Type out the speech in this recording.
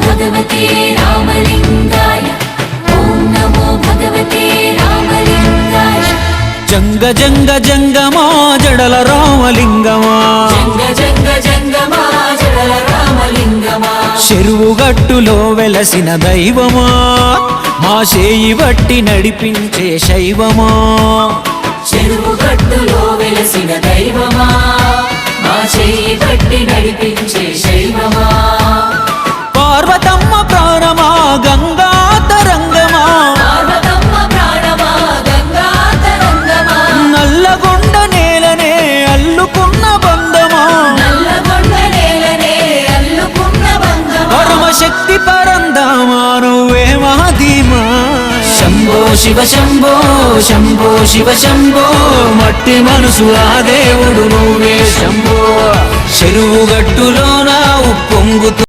భగవతే రామలింగాయ ఓం నమో భగవతే రామలింగాయ జంగ జంగ జంగమా జడల రామలింగమా జంగ జంగ జంగమా జడల రామలింగమా చెరువుగట్టులో వెలసిన దైవమా మా చేయి బట్టి నడిపించే శైవమా చెరువుగట్టులో వెలసిన దైవమా మా చేయి బట్టి నడిపించే శైవమా పార్వతమ్మ ప్రాణమా గంగా తరంగమా పార్వతమ్మ ప్రాణమా గంగా తరంగమా నల్లగొండ నేలనే అల్లుకున్న బంధమా నల్లగొండ నేలనే అల్లుకున్న బంధమా పరమశక్తి పరందామా నువ్వే మహధీమా శంభో శివ శంభో శంభో శివ శంభో మట్టి మనసు ఆ దేవుడు నువ్వే శంభో చెరువుగట్టులోన ఉప్పొంగుతూ